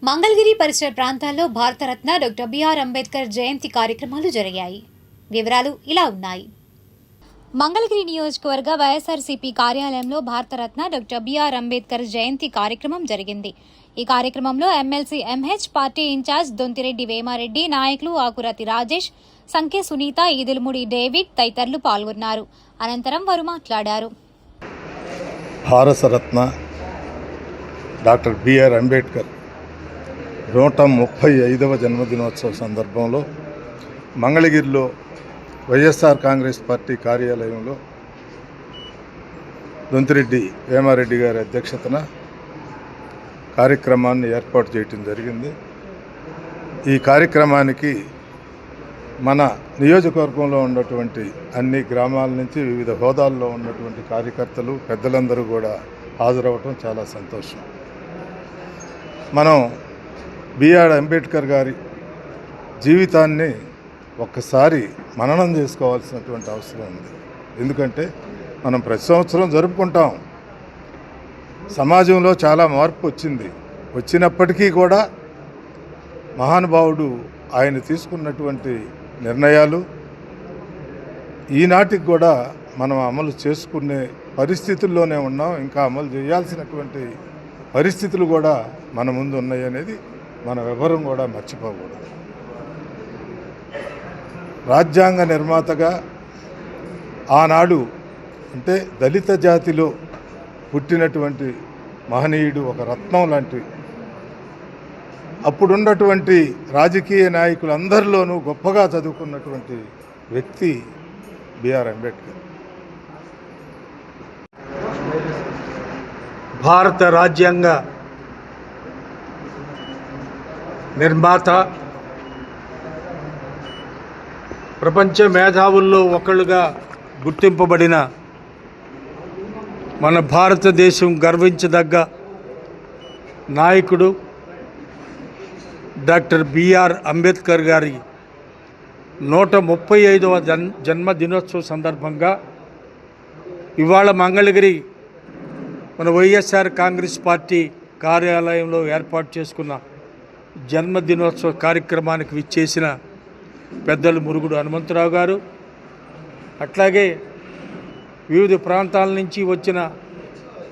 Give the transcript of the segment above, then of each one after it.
మంగళగిరి పరిసర ప్రాంతాల్లో Bharat Ratna doctor BR Ambedkar జయంతి కార్యక్రమాలు జరిగాయి. వివరాలు ఇలా ఉన్నాయి. మంగళగిరి నియోజకవర్గ వైఎస్ఆర్సీపీ కార్యాలయంలో భారతరత్న డాక్టర్ బిఆర్ అంబేద్కర్ జయంతి కార్యక్రమం జరిగింది. ఈ కార్యక్రమంలో MLC MH, party incharge Dontireddy Vemareddy, నాయకులు ఆకురాతి రాజేష్, సంఖ్య సునీత, ఈదులముడి డేవిడ్ తదితరులు పాల్గొన్నారు. అనంతరం వారు మాట్లాడారు. భారతరత్న డాక్టర్ బిఆర్ అంబేద్కర్ 135వ జన్మదినోత్సవ సందర్భంలో మంగళగిరిలో వైఎస్ఆర్ కాంగ్రెస్ పార్టీ కార్యాలయంలో దొంతిరెడ్డి వేమారెడ్డి గారి అధ్యక్షతన కార్యక్రమాన్ని ఏర్పాటు చేయటం జరిగింది. ఈ కార్యక్రమానికి మన నియోజకవర్గంలో ఉన్నటువంటి అన్ని గ్రామాల నుంచి వివిధ హోదాల్లో ఉన్నటువంటి కార్యకర్తలు, పెద్దలందరూ కూడా హాజరవటం చాలా సంతోషం. మనం బిఆర్ అంబేద్కర్ గారి జీవితాన్ని ఒక్కసారి మననం చేసుకోవాల్సినటువంటి అవసరం ఉంది. ఎందుకంటే మనం ప్రతి సంవత్సరం జరుపుకుంటాం. సమాజంలో చాలా మార్పు వచ్చినప్పటికీ కూడా మహానుభావుడు ఆయన తీసుకున్నటువంటి నిర్ణయాలు ఈనాటికి కూడా మనం అమలు చేసుకునే పరిస్థితుల్లోనే ఉన్నాం. ఇంకా అమలు చేయాల్సినటువంటి పరిస్థితులు కూడా మన ముందు ఉన్నాయి అనేది మనం ఎవరం కూడా మర్చిపోకూడదు. రాజ్యాంగ నిర్మాతగా ఆనాడు అంటే దళిత జాతిలో పుట్టినటువంటి మహనీయుడు, ఒక రత్నం లాంటి, అప్పుడున్నటువంటి రాజకీయ నాయకులందరిలోనూ గొప్పగా చదువుకున్నటువంటి వ్యక్తి బిఆర్ అంబేద్కర్. భారత రాజ్యాంగ నిర్మాత, ప్రపంచ మేధావుల్లో ఒకళ్ళుగా గుర్తింపబడిన మన భారతదేశం గర్వించదగ్గ నాయకుడు డాక్టర్ బిఆర్ అంబేద్కర్ గారి 135వ జన్మదినోత్సవ సందర్భంగా ఇవాళ మంగళగిరి మన వైఎస్ఆర్ కాంగ్రెస్ పార్టీ కార్యాలయంలో ఏర్పాటు చేసుకున్న జన్మదినోత్సవ కార్యక్రమానికి విచ్చేసిన పెద్దలు మురుగుడు హనుమంతరావు గారు, అట్లాగే వివిధ ప్రాంతాల నుంచి వచ్చిన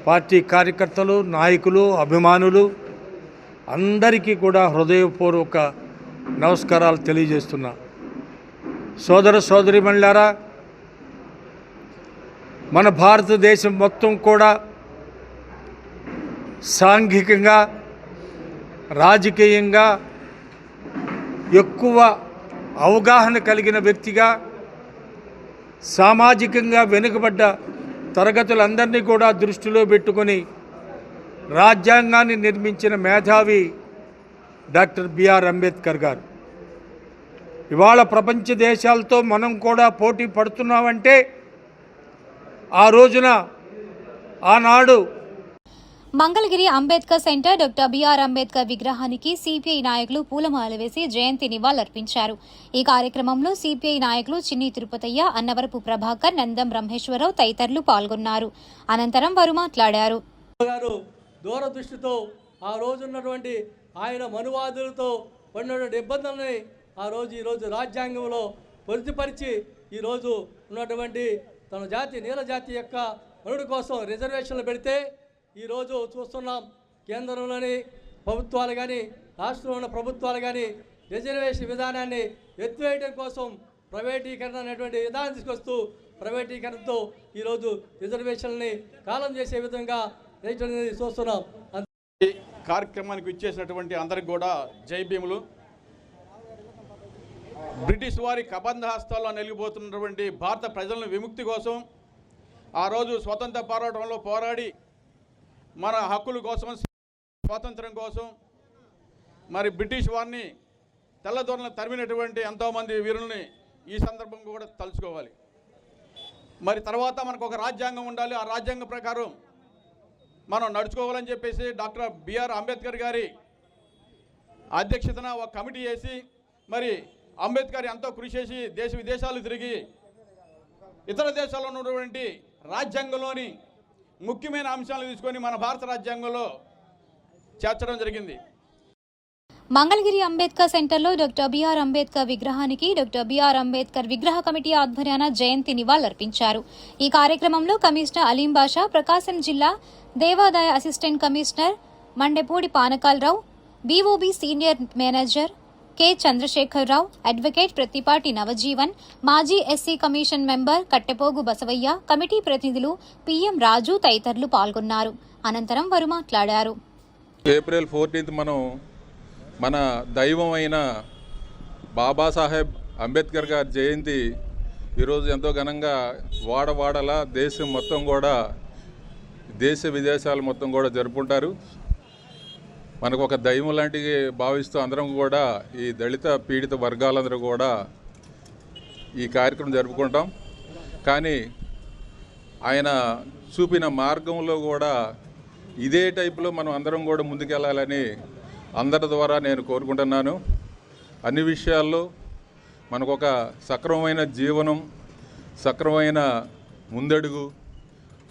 పార్టీ కార్యకర్తలు, నాయకులు, అభిమానులు అందరికీ కూడా హృదయపూర్వక నమస్కారాలు తెలియజేస్తున్నా. సోదర సోదరీమణులారా, మన భారతదేశం మొత్తం కూడా సాంఘికంగా, రాజకీయంగా ఎక్కువ అవగాహన కలిగిన వ్యక్తిగా, సామాజికంగా వెనుకబడ్డ తరగతులందరినీ కూడా దృష్టిలో పెట్టుకొని రాజ్యాంగాన్ని నిర్మించిన మేధావి డాక్టర్ బిఆర్ అంబేద్కర్ గారు. ఇవాళ ప్రపంచ దేశాలతో మనం కూడా పోటీ పడుతున్నామంటే ఆ రోజున ఆనాడు Mangalagiri Ambedkar center doctor BR Ambedkar విగ్రహానికి సిపిఐ నాయకులు పూలమాల వేసి జయంతి నివాళులర్పించారు. ఈ కార్యక్రమంలో సిపిఐ నాయకులు చిన్ని తిరుపతయ్య, అన్నవరపు ప్రభాకర్, నందం బ్రహ్మేశ్వరరావు తదితరులు పాల్గొన్నారు. అనంతరం వారు మాట్లాడారు. దూరదృష్టితో ఆ రోజున్నటువంటి ఆయన మనువాదులతో ఉన్నటువంటి ఇబ్బందులని ఈరోజు రాజ్యాంగంలో పొందుపరిచి ఈరోజు ఉన్నటువంటి తన జాతి, నీల జాతి యొక్క మనుడి కోసం రిజర్వేషన్లు పెడితే ఈరోజు చూస్తున్నాం. కేంద్రంలోని ప్రభుత్వాలు కానీ, రాష్ట్రంలో ఉన్న ప్రభుత్వాలు కానీ రిజర్వేషన్ విధానాన్ని ఎత్తివేయడం కోసం ప్రైవేటీకరణ అనేటువంటి విధానం తీసుకొస్తూ ప్రైవేటీకరణతో ఈరోజు రిజర్వేషన్ని కాలం చేసే విధంగా చూస్తున్నాం. ఈ కార్యక్రమానికి ఇచ్చేసినటువంటి అందరికి కూడా జై భీములు. బ్రిటిష్ వారి కబంధ హస్తాల్లో నలిగిపోతున్నటువంటి భారత ప్రజలను విముక్తి కోసం ఆ రోజు స్వతంత్ర పోరాటంలో పోరాడి మన హక్కుల కోసం, స్వాతంత్రం కోసం మరి బ్రిటిష్ వారిని తెల్లదొరలను తరిమినటువంటి ఎంతోమంది వీరుల్ని ఈ సందర్భంగా కూడా తలుచుకోవాలి. మరి తర్వాత మనకు ఒక రాజ్యాంగం ఉండాలి. ఆ రాజ్యాంగం ప్రకారం మనం నడుచుకోవాలని చెప్పేసి డాక్టర్ బిఆర్ అంబేద్కర్ గారి అధ్యక్షతన ఒక కమిటీ వేసి మరి అంబేద్కర్ ఎంతో కృషి చేసి దేశ విదేశాలు తిరిగి ఇతర దేశాల్లో ఉన్నటువంటి రాజ్యాంగంలోని ముఖ్యమైన అంశాలను తీసుకొని మన భారత రాజ్యాంగంలో చేర్చడం జరిగింది. మంగళగిరి అంబేద్కర్ సెంటర్లో డాక్టర్ బిఆర్ అంబేద్కర్ విగ్రహానికి డాక్టర్ బిఆర్ అంబేద్కర్ విగ్రహ కమిటీ ఆధ్వర్యాన జయంతి నివాళులర్పించారు. ఈ కార్యక్రమంలో కమిషనర్ అలీం బాషా, ప్రకాశం జిల్లా దేవాదాయ assistant commissioner Mandepudi Panakalarao, BOB senior manager K Chandrasekhararao, advocate Prathipati Navajeevan, మాజీ SC commission member Kattepogu Basavaiah, committee ప్రతినిధులు పిఎం రాజు తదితరులు పాల్గొన్నారు. అనంతరం వారు మాట్లాడారు. ఏప్రిల్ 14th మనం మన దైవం అయిన బాబాసాహెబ్ అంబేద్కర్ గారి జయంతి ఈరోజు ఎంతో ఘనంగా వాడవాడలా దేశం మొత్తం కూడా, దేశ విదేశాలు మొత్తం కూడా జరుపుకుంటారు. మనకు ఒక దైవం లాంటివి భావిస్తూ అందరం కూడా, ఈ దళిత పీడిత వర్గాలందరూ కూడా ఈ కార్యక్రమం జరుపుకుంటాం. కానీ ఆయన చూపిన మార్గంలో కూడా ఇదే టైపులో మనం అందరం కూడా ముందుకెళ్ళాలని అందరి ద్వారా నేను కోరుకుంటున్నాను. అన్ని విషయాల్లో మనకు ఒక సక్రమమైన జీవనం, సక్రమమైన ముందడుగు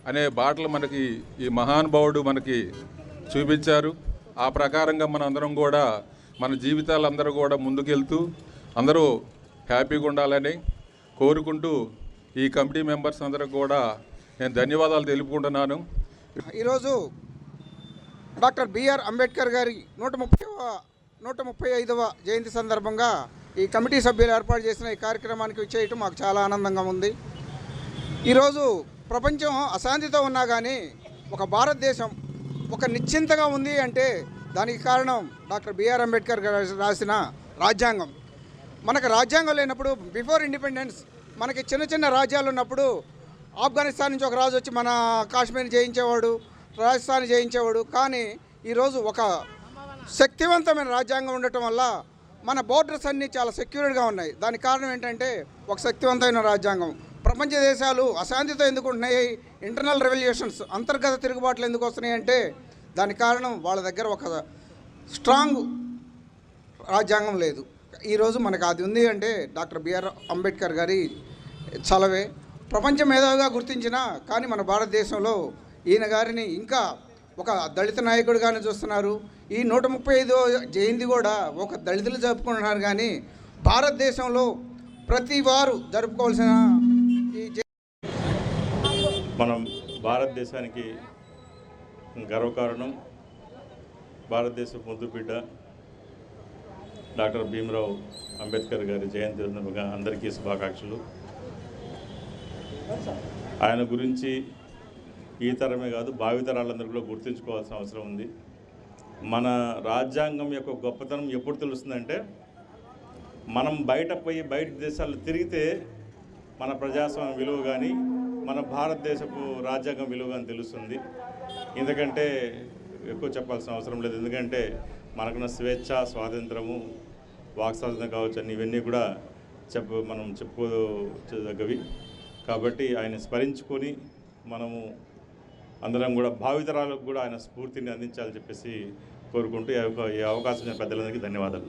అనే బాటలు మనకి ఈ మహానుభావుడు మనకి చూపించారు. ఆ ప్రకారంగా మన అందరం కూడా మన జీవితాలందరూ కూడా ముందుకెళ్తూ అందరూ హ్యాపీగా ఉండాలని కోరుకుంటూ ఈ కమిటీ మెంబర్స్ అందరూ కూడా నేను ధన్యవాదాలు తెలుపుకుంటున్నాను. ఈరోజు డాక్టర్ బిఆర్ అంబేద్కర్ గారి 135వ జయంతి సందర్భంగా ఈ కమిటీ సభ్యులు ఏర్పాటు చేసిన ఈ కార్యక్రమానికి విచ్చేయటం మాకు చాలా ఆనందంగా ఉంది. ఈరోజు ప్రపంచం అశాంతితో ఉన్నా కానీ ఒక భారతదేశం ఒక నిశ్చింతగా ఉంది అంటే దానికి కారణం డాక్టర్ బిఆర్ అంబేద్కర్ గారు రాసిన రాజ్యాంగం. మనకు రాజ్యాంగం లేనప్పుడు, బిఫోర్ ఇండిపెండెన్స్ మనకి చిన్న చిన్న రాజ్యాలు ఉన్నప్పుడు ఆఫ్ఘనిస్తాన్ నుంచి ఒక రాజు వచ్చి మన కాశ్మీర్ జయించేవాడు, రాజస్థాన్ జయించేవాడు. కానీ ఈరోజు ఒక శక్తివంతమైన రాజ్యాంగం ఉండటం వల్ల మన బోర్డర్స్ అన్నీ చాలా సెక్యూర్డ్గా ఉన్నాయి. దానికి కారణం ఏంటంటే ఒక శక్తివంతమైన రాజ్యాంగం. ప్రపంచ దేశాలు అశాంతితో ఎందుకు ఉంటున్నాయి, ఇంటర్నల్ రెవల్యూషన్స్, అంతర్గత తిరుగుబాట్లు ఎందుకు వస్తున్నాయి అంటే దానికి కారణం వాళ్ళ దగ్గర ఒక స్ట్రాంగ్ రాజ్యాంగం లేదు. ఈరోజు మనకు అది ఉంది అంటే డాక్టర్ బిఆర్ అంబేద్కర్ గారి చలవే. ప్రపంచ మేధావిగా గుర్తించిన కానీ మన భారతదేశంలో ఈయన గారిని ఇంకా ఒక దళిత నాయకుడిగానే చూస్తున్నారు. ఈ 135వ జయంతి కూడా ఒక దళితులు జరుపుకుంటున్నారు. కానీ భారతదేశంలో ప్రతి వారు జరుపుకోవాల్సిన ఈ మనం భారతదేశానికి గర్వకారణం, భారతదేశ ముద్దుబిడ్డ డాక్టర్ భీమ్రావ్ అంబేద్కర్ గారి జయంతి సందర్భంగా అందరికీ శుభాకాంక్షలు. ఆయన గురించి ఈ తరమే కాదు, భావితరాలందరూ కూడా గుర్తుంచుకోవాల్సిన అవసరం ఉంది. మన రాజ్యాంగం యొక్క గొప్పతనం ఎప్పుడు తెలుస్తుందంటే, మనం బయట దేశాల్లో తిరిగితే మన ప్రజాస్వామ్య విలువ కానీ, మన భారతదేశపు రాజ్యాంగం విలువ కానీ తెలుస్తుంది. ఎందుకంటే ఎక్కువ చెప్పాల్సిన అవసరం లేదు. ఎందుకంటే మనకున్న స్వేచ్ఛ, స్వాతంత్రము, వాక్ స్వాతంత్రం కావచ్చు, అన్ని ఇవన్నీ కూడా మనం చెప్పుకోదగ్గవి. కాబట్టి ఆయన స్మరించుకొని మనము అందరం కూడా భావితరాలకు కూడా ఆయన స్ఫూర్తిని అందించాలని చెప్పేసి కోరుకుంటూ ఈ అవకాశం పెద్దలందరికీ ధన్యవాదాలు.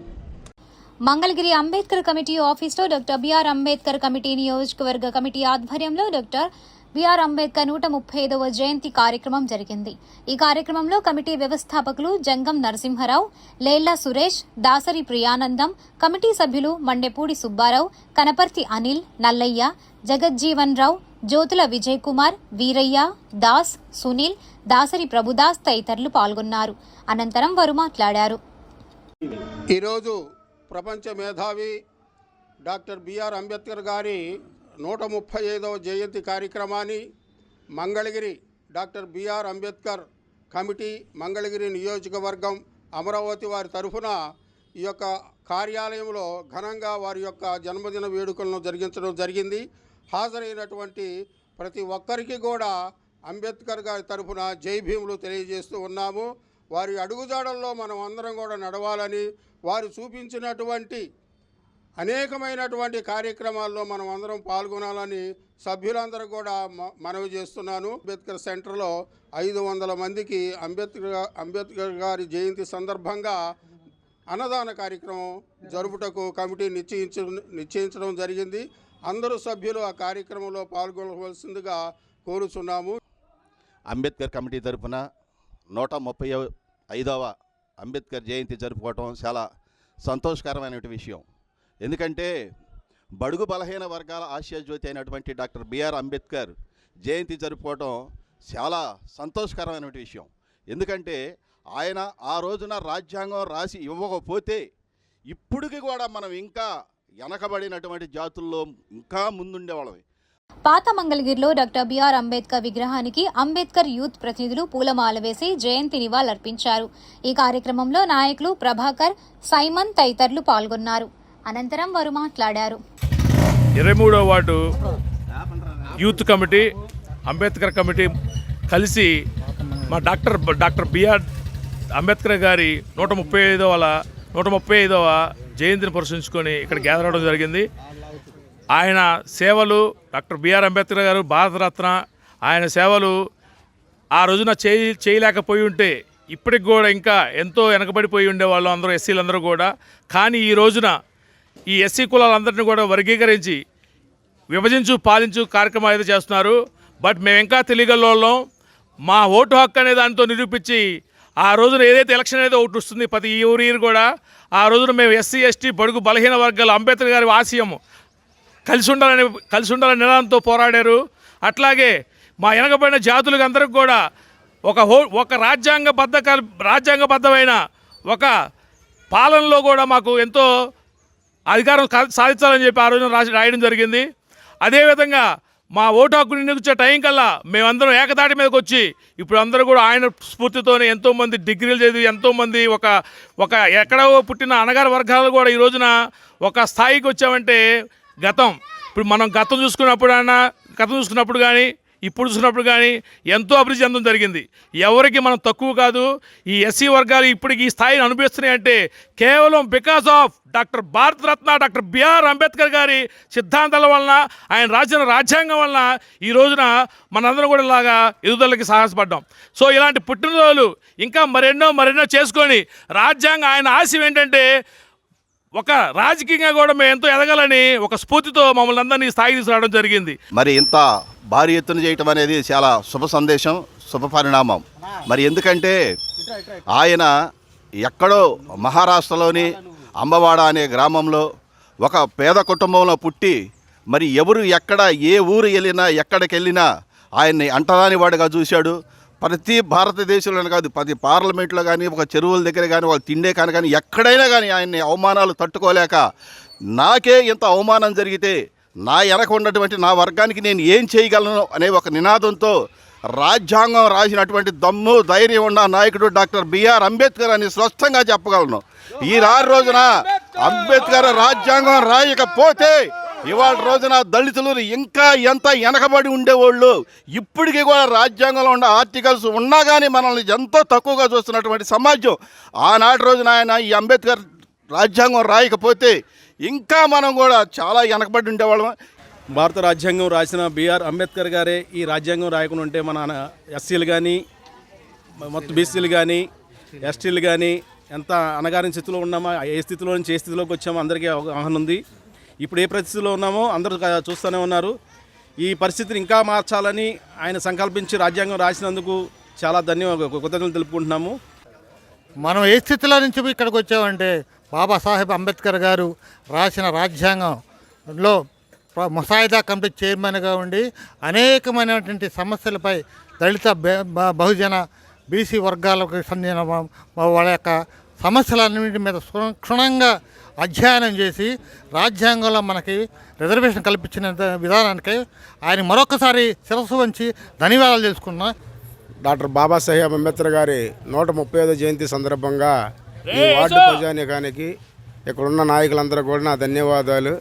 మంగళగిరి అంబేద్కర్ కమిటీ ఆఫీస్లో డాక్టర్ బిఆర్ అంబేద్కర్ కమిటీ నియోజకవర్గ కమిటీ ఆధ్వర్యంలో డాక్టర్ బిఆర్ అంబేద్కర్ 135వ జయంతి కార్యక్రమం జరిగింది. ఈ కార్యక్రమంలో కమిటీ వ్యవస్థాపకులు జంగం నరసింహరావు, లేళ్ల సురేష్, దాసరి ప్రియానందం, కమిటీ సభ్యులు మండెపూడి సుబ్బారావు, కనపర్తి అనిల్, నల్లయ్య, జగజ్జీవన్ రావు, జ్యోతుల విజయ్ కుమార్, వీరయ్య, దాస్, సునీల్, దాసరి ప్రభుదాస్ తదితరులు పాల్గొన్నారు. అనంతరం వారు మాట్లాడారు. ఈరోజు ప్రపంచ మేధావి డాక్టర్ బిఆర్ అంబేద్కర్ గారి 135వ జయంతి కార్యక్రమాన్ని Mangalagiri doctor BR Ambedkar committee, Mangalagiri నియోజకవర్గం, అమరావతి వారి తరఫున ఈ యొక్క కార్యాలయంలో ఘనంగా వారి యొక్క జన్మదిన వేడుకలను జరిగించడం జరిగింది. హాజరైనటువంటి ప్రతి ఒక్కరికి కూడా అంబేద్కర్ గారి తరఫున జై భీములు తెలియజేస్తూ ఉన్నాము. వారి అడుగుజాడల్లో మనం అందరం కూడా నడవాలని, వారు చూపించినటువంటి అనేకమైనటువంటి కార్యక్రమాల్లో మనం అందరం పాల్గొనాలని సభ్యులందరూ కూడా మనవి చేస్తున్నాను. అంబేద్కర్ సెంటర్లో 500 మందికి అంబేద్కర్ గారి జయంతి సందర్భంగా అన్నదాన కార్యక్రమం జరుపుటకు కమిటీ నిశ్చయించడం జరిగింది. అందరూ సభ్యులు ఆ కార్యక్రమంలో పాల్గొనవలసిందిగా కోరుచున్నాము. అంబేద్కర్ కమిటీ తరఫున 135వ అంబేద్కర్ జయంతి జరుపుకోవటం చాలా సంతోషకరమైన విషయం. ఎందుకంటే బడుగు బలహీన వర్గాల ఆశాజ్యోతి అయినటువంటి డాక్టర్ బిఆర్ అంబేద్కర్ జయంతి జరుపుకోవడం చాలా సంతోషకరమైన విషయం. ఎందుకంటే ఆయన ఆ రోజున రాజ్యాంగం రాసి ఇవ్వకపోతే ఇప్పటికి కూడా మనం ఇంకా వెనకబడినటువంటి జాతుల్లో ఇంకా ముందుండేవాళ్ళమే. పాత మంగళగిరిలో డాక్టర్ బిఆర్ అంబేద్కర్ విగ్రహానికి అంబేద్కర్ యూత్ ప్రతినిధులు పూలమాల వేసి జయంతి నివాళులర్పించారు. ఈ కార్యక్రమంలో నాయకులు ప్రభాకర్, సైమన్ తదితరులు పాల్గొన్నారు. అనంతరం వారు మాట్లాడారు. 23వ ward youth committee, Ambedkar committee కలిసి మా డాక్టర్ బిఆర్ అంబేద్కర్ గారి 135వ జయంతిని పురస్కరించుకొని ఇక్కడ గ్యాదర్ అవడం జరిగింది. ఆయన సేవలు, డాక్టర్ బిఆర్ అంబేద్కర్ గారు భారతరత్న, ఆయన సేవలు ఆ రోజున చేయలేకపోయి ఉంటే ఇప్పటికి కూడా ఇంకా ఎంతో వెనకబడిపోయి ఉండేవాళ్ళు అందరూ, ఎస్సీలందరూ కూడా. కానీ ఈ రోజున ఈ ఎస్సీ కులాలందరినీ కూడా వర్గీకరించి విభజించు పాలించు కార్యక్రమం అయితే చేస్తున్నారు. బట్ మేము ఇంకా తెలియగలం, మా ఓటు హక్కు అనే దానితో నిరూపించి ఆ రోజున ఏదైతే ఎలక్షన్ అనేది ఒకటి వస్తుంది ప్రతి ఇయర్ కూడా, ఆ రోజున మేము ఎస్సీ ఎస్టీ బడుగు బలహీన వర్గాలు అంబేద్కర్ గారి ఆశయం కలిసి ఉండాలనే నినాదంతో పోరాడారు. అట్లాగే మా వెనకబడిన జాతులకు అందరికి కూడా ఒక రాజ్యాంగబద్ధమైన ఒక పాలనలో కూడా మాకు ఎంతో అధికారం సాధించాలని చెప్పి ఆ రోజున రాయడం జరిగింది. అదేవిధంగా మా ఓటు హక్కు నిండించే టైం కల్లా మేమందరం ఏకతాటి మీదకి వచ్చి ఇప్పుడు అందరూ కూడా ఆయన స్ఫూర్తితోనే ఎంతోమంది డిగ్రీలు చదివి ఎంతోమంది ఒక ఎక్కడో పుట్టిన అణగారి వర్గాలు కూడా ఈ రోజున ఒక స్థాయికి వచ్చామంటే ఇప్పుడు మనం గతం చూసుకున్నప్పుడు కానీ ఇప్పుడు చూసినప్పుడు కానీ ఎంతో అభివృద్ధి చెందడం జరిగింది. ఎవరికి మనం తక్కువ కాదు. ఈ ఎస్సీ వర్గాలు ఇప్పటికి ఈ స్థాయిని అనుభవిస్తున్నాయంటే కేవలం because of Bharat Ratna doctor BR Ambedkar గారి సిద్ధాంతాల వలన, ఆయన రాసిన రాజ్యాంగం వలన ఈ రోజున మనందరం కూడా ఇలాగా ఎదుగుదలకి సాహసపడ్డాం. సో ఇలాంటి పుట్టినరోజులు ఇంకా మరెన్నో చేసుకొని రాజ్యాంగం ఆయన ఆశయం ఏంటంటే ఒక రాజకీయంగా కూడా మేము ఎంతో ఎదగాలని ఒక స్ఫూర్తితో మమ్మల్ని అందరినీ స్థాయికి తీసుకురావడం జరిగింది. మరి ఇంత భారీ ఎత్తున చేయటం అనేది చాలా శుభ సందేశం, శుభ పరిణామం. మరి ఎందుకంటే ఆయన ఎక్కడో మహారాష్ట్రలోని అంబవాడ అనే గ్రామంలో ఒక పేద కుటుంబంలో పుట్టి, మరి ఎవరు ఎక్కడ ఏ ఊరు వెళ్ళినా ఎక్కడికి వెళ్ళినా ఆయన్ని అంటరాని వాడిగా చూశాడు. ప్రతి భారతదేశంలో కాదు, ప్రతి పార్లమెంట్లో కానీ, ఒక చెరువుల దగ్గర కానీ, ఒక తిండే కానీ ఎక్కడైనా కానీ ఆయన్ని అవమానాలు తట్టుకోలేక, నాకే ఇంత అవమానం జరిగితే నా వెనక ఉన్నటువంటి నా వర్గానికి నేను ఏం చేయగలను అనే ఒక నినాదంతో రాజ్యాంగం రాసినటువంటి దమ్ము ధైర్యం ఉన్న నాయకుడు డాక్టర్ బిఆర్ అంబేద్కర్ అని స్పష్టంగా చెప్పగలను. ఈ రోజున అంబేద్కర్ రాజ్యాంగం రాయకపోతే ఇవాళ రోజున దళితులు ఇంకా ఎంత వెనకబడి ఉండేవాళ్ళు. ఇప్పటికీ కూడా రాజ్యాంగంలో ఉన్న ఆర్టికల్స్ ఉన్నా కానీ మనల్ని ఎంతో తక్కువగా చూస్తున్నటువంటి సమాజం. ఆనాటి రోజున ఆయన ఈ అంబేద్కర్ రాజ్యాంగం రాయకపోతే ఇంకా మనం కూడా చాలా వెనకబడి ఉండేవాళ్ళం. భారత రాజ్యాంగం రాసిన బిఆర్ అంబేద్కర్ గారే ఈ రాజ్యాంగం రాయకుండా ఉంటే మన ఎస్సీలు కానీ, మొత్తం బీసీలు కానీ, ఎస్టీలు కానీ ఎంత అనగారిన స్థితిలో ఉన్నామో, ఏ స్థితిలో నుంచి ఏ స్థితిలోకి వచ్చామో అందరికీ అవగాహన ఉంది. ఇప్పుడు ఏ పరిస్థితిలో ఉన్నామో అందరూ చూస్తూనే ఉన్నారు. ఈ పరిస్థితిని ఇంకా మార్చాలని ఆయన సంకల్పించి రాజ్యాంగం రాసినందుకు చాలా కృతజ్ఞతలు తెలుపుకుంటున్నాము. మనం ఏ స్థితిలో నుంచి ఇక్కడికి వచ్చామంటే బాబాసాహెబ్ అంబేద్కర్ గారు రాసిన రాజ్యాంగంలో ముసాయిదా కమిటీ చైర్మన్గా ఉండి అనేకమైనటువంటి సమస్యలపై దళిత బహుజన బీసీ వర్గాలకు చెందిన వాళ్ళ యొక్క సమస్యలన్నింటి మీద క్షుణ్ణంగా అధ్యయనం చేసి రాజ్యాంగంలో మనకి రిజర్వేషన్ కల్పించిన విధానానికి ఆయన మరొకసారి శిరస్సు వంచి ధన్యవాదాలు చేసుకున్నా. డాక్టర్ బాబాసాహెబ్ అంబేద్కర్ గారి 135వ జయంతి సందర్భంగా ఈ వార్డు ప్రజానీకానికి ఇక్కడున్న నాయకులందరూ కూడా నా ధన్యవాదాలు.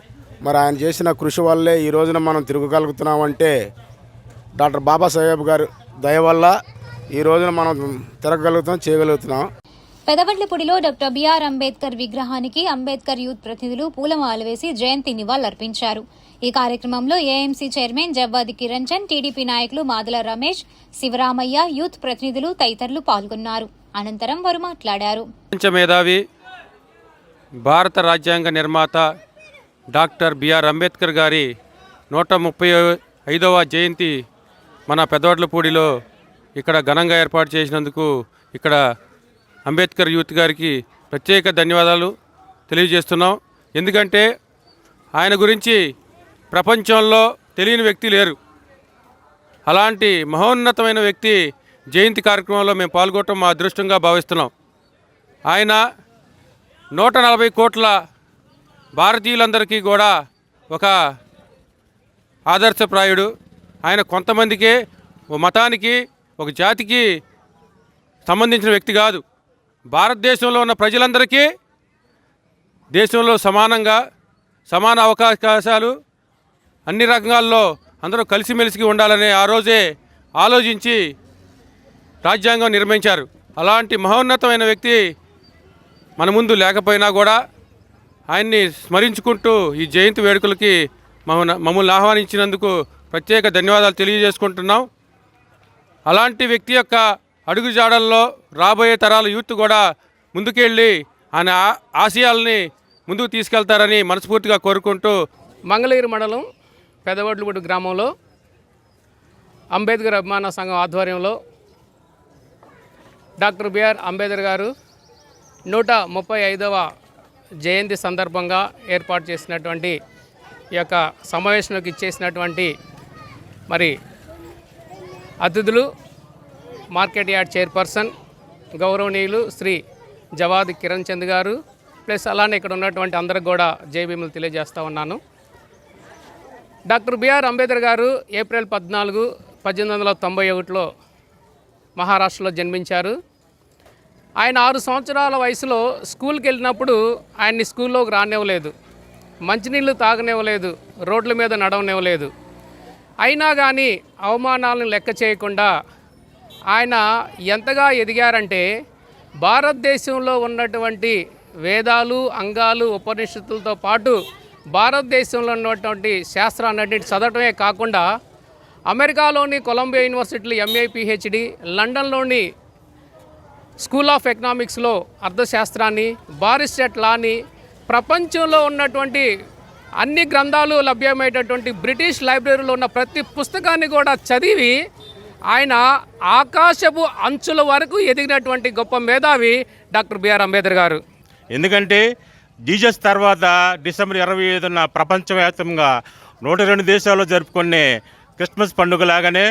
మరి ఆయన చేసిన కృషి వల్లే ఈ రోజున మనం తిరగగలుగుతున్నామంటే డాక్టర్ బాబాసాహెబ్ గారు దయ వల్ల ఈ రోజున మనం తిరగగలుగుతాం, చేయగలుగుతున్నాం. పెదవడ్లపూడిలో డాక్టర్ బిఆర్ అంబేద్కర్ విగ్రహానికి అంబేద్కర్ యూత్ ప్రతినిధులు పూలమాల వేసి జయంతి నివాళులర్పించారు. ఈ కార్యక్రమంలో ఏఎంసీ చైర్మన్ జవ్వాది కిరణ్చంద్, టీడీపీ నాయకులు మాదల రమేష్, శివరామయ్య, యూత్ ప్రతినిధులు తదితరులు పాల్గొన్నారు. అనంతరం వారు మాట్లాడారు. మేధావి భారత రాజ్యాంగ నిర్మాత డాక్టర్ బిఆర్ అంబేద్కర్ గారి 135వ జయంతి మన పెదవడ్లపూడిలో ఇక్కడ ఘనంగా ఏర్పాటు చేసినందుకు ఇక్కడ అంబేద్కర్ యూత్ గారికి ప్రత్యేక ధన్యవాదాలు. తెలియజేస్తున్నాం. ఎందుకంటే ఆయన గురించి ప్రపంచంలో తెలియని వ్యక్తి లేరు. అలాంటి మహోన్నతమైన వ్యక్తి జయంతి కార్యక్రమంలో మేము పాల్గొనడం మా అదృష్టంగా భావిస్తున్నాం. ఆయన 140 కోట్ల భారతీయులందరికీ కూడా ఒక ఆదర్శప్రాయుడు. ఆయన కొంతమందికే, ఒక మతానికి, ఒక జాతికి సంబంధించిన వ్యక్తి కాదు. భారతదేశంలో ఉన్న ప్రజలందరికీ దేశంలో సమానంగా, సమాన అవకాశాలు, అన్ని రంగాల్లో అందరూ కలిసిమెలిసి ఉండాలని ఆ రోజే ఆలోచించి రాజ్యాంగం నిర్మించారు. అలాంటి మహోన్నతమైన వ్యక్తి మన ముందు లేకపోయినా కూడా ఆయన్ని స్మరించుకుంటూ ఈ జయంతి వేడుకలకి మమ్మల్ని ఆహ్వానించినందుకు ప్రత్యేక ధన్యవాదాలు తెలియజేసుకుంటున్నాం. అలాంటి వ్యక్తి యొక్క అడుగుజాడల్లో రాబోయే తరాల యూత్ కూడా ముందుకెళ్ళి ఆయన ఆశయాల్ని ముందుకు తీసుకెళ్తారని మనస్ఫూర్తిగా కోరుకుంటూ, మంగళగిరి మండలం పెదవడ్లపూడి గ్రామంలో అంబేద్కర్ అభిమాన సంఘం ఆధ్వర్యంలో డాక్టర్ బిఆర్ అంబేద్కర్ గారు 135వ జయంతి సందర్భంగా ఏర్పాటు చేసినటువంటి ఈ యొక్క సమావేశంలోకి ఇచ్చేసినటువంటి మరి అతిథులు, మార్కెట్ యార్డ్ చైర్పర్సన్ గౌరవనీయులు శ్రీ జవాద్ కిరణ్ చంద్ గారు, ప్లస్ అలానే ఇక్కడ ఉన్నటువంటి అందరికి కూడా జైభీములు తెలియజేస్తూ ఉన్నాను. డాక్టర్ బిఆర్ అంబేద్కర్ గారు ఏప్రిల్ 14, 1891లో మహారాష్ట్రలో జన్మించారు. ఆయన 6 సంవత్సరాల వయసులో స్కూల్కి వెళ్ళినప్పుడు ఆయన్ని స్కూల్లోకి రానివ్వలేదు, మంచినీళ్ళు తాగనివ్వలేదు, రోడ్ల మీద నడవనివ్వలేదు. అయినా కానీ అవమానాలను లెక్క చేయకుండా ఆయన ఎంతగా ఎదిగారంటే భారతదేశంలో ఉన్నటువంటి వేదాలు, అంగాలు, ఉపనిషత్తులతో పాటు భారతదేశంలో ఉన్నటువంటి శాస్త్రాన్నింటినీ చదవటమే కాకుండా అమెరికాలోని కొలంబియా యూనివర్సిటీలో ఎంఏ పిహెచ్డి, లండన్లోని స్కూల్ ఆఫ్ ఎకనామిక్స్లో అర్థశాస్త్రాన్ని, బారిస్టర్ లాని, ప్రపంచంలో ఉన్నటువంటి అన్ని గ్రంథాలు లభ్యమయ్యేటటువంటి బ్రిటిష్ లైబ్రరీలో ఉన్న ప్రతి పుస్తకాన్ని కూడా చదివి ఆయన ఆకాశపు అంచుల వరకు ఎదిగినటువంటి గొప్ప మేధావి డాక్టర్ బిఆర్ అంబేద్కర్ గారు. ఎందుకంటే జీసస్ తర్వాత డిసెంబర్ 25న ప్రపంచవ్యాప్తంగా 102 దేశాల్లో జరుపుకునే క్రిస్మస్ పండుగలాగానే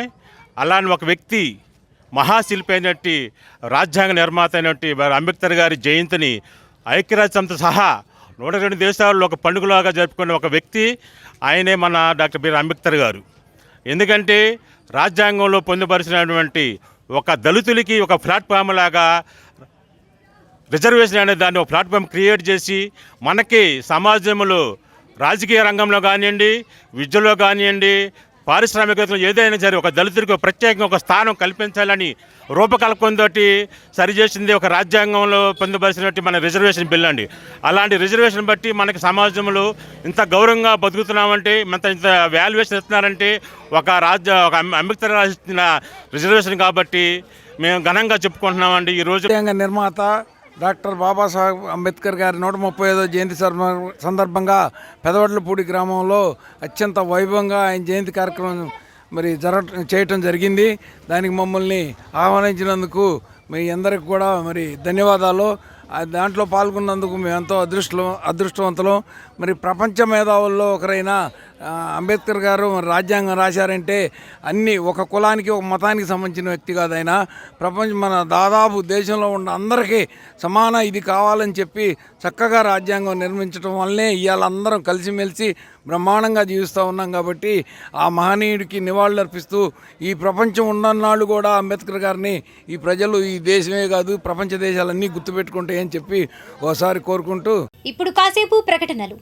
అలాంటి ఒక వ్యక్తి, మహాశిల్పి అయినట్టు, రాజ్యాంగ నిర్మాత అయినట్టు అంబేద్కర్ గారి జయంతిని ఐక్యరాజ్యసమితి సహా 102 దేశాల్లో ఒక పండుగలాగా జరుపుకునే ఒక వ్యక్తి ఆయనే మన డాక్టర్ బిఆర్ అంబేద్కర్ గారు. ఎందుకంటే రాజ్యాంగంలో పొందుపరిచినటువంటి ఒక దళితులకి ఒక ప్లాట్ఫామ్ లాగా రిజర్వేషన్ అనే దాన్ని ఒక ప్లాట్ఫామ్ క్రియేట్ చేసి మనకి సమాజంలో రాజకీయ రంగంలో కానివ్వండి, విద్యలో కానివ్వండి, పారిశ్రామికతలో ఏదైనా సరే ఒక దళితుడికి ప్రత్యేకంగా ఒక స్థానం కల్పించాలని రూపకల్పనతో సరిచేసింది ఒక రాజ్యాంగంలో పొందుపరిచినట్టు మన రిజర్వేషన్ బిల్ అండి. అలాంటి రిజర్వేషన్ బట్టి మనకి సమాజంలో ఇంత గౌరవంగా బతుకుతున్నామంటే, ఇంత వాల్యుయేషన్ ఇస్తున్నారంటే ఒక అంబేద్కర్ ఇచ్చిన రిజర్వేషన్ కాబట్టి మేము ఘనంగా చెప్పుకుంటున్నామండి. ఈరోజు రాజ్యాంగ నిర్మాత డాక్టర్ బాబాసాహెబ్ అంబేద్కర్ గారి 135వ జయంతి సందర్భంగా పెదవడ్లపూడి గ్రామంలో అత్యంత వైభవంగా ఆయన జయంతి కార్యక్రమం చేయటం జరిగింది. దానికి మమ్మల్ని ఆహ్వానించినందుకు మీ అందరికి కూడా ధన్యవాదాలు. దాంట్లో పాల్గొన్నందుకు మేము ఎంతో అదృష్టవంతులం. ప్రపంచ మేధావుల్లో ఒకరైన అంబేద్కర్ గారు రాజ్యాంగం రాశారంటే అన్ని ఒక కులానికి, ఒక మతానికి సంబంధించిన వ్యక్తి కాదు ఆయన. మన దాదాపు దేశంలో ఉన్న అందరికీ సమాన ఇది కావాలని చెప్పి చక్కగా రాజ్యాంగం నిర్మించడం వల్లనే ఇవాళ అందరం కలిసిమెలిసి బ్రహ్మాండంగా జీవిస్తూ ఉన్నాం. కాబట్టి ఆ మహనీయుడికి నివాళులర్పిస్తూ ఈ ప్రపంచం ఉన్ననాళ్ళు కూడా అంబేద్కర్ గారిని ఈ ప్రజలు, ఈ దేశమే కాదు ప్రపంచ దేశాలన్నీ గుర్తుపెట్టుకుంటాయని చెప్పి ఒకసారి కోరుకుంటూ ఇప్పుడు కాసేపు ప్రకటనలు.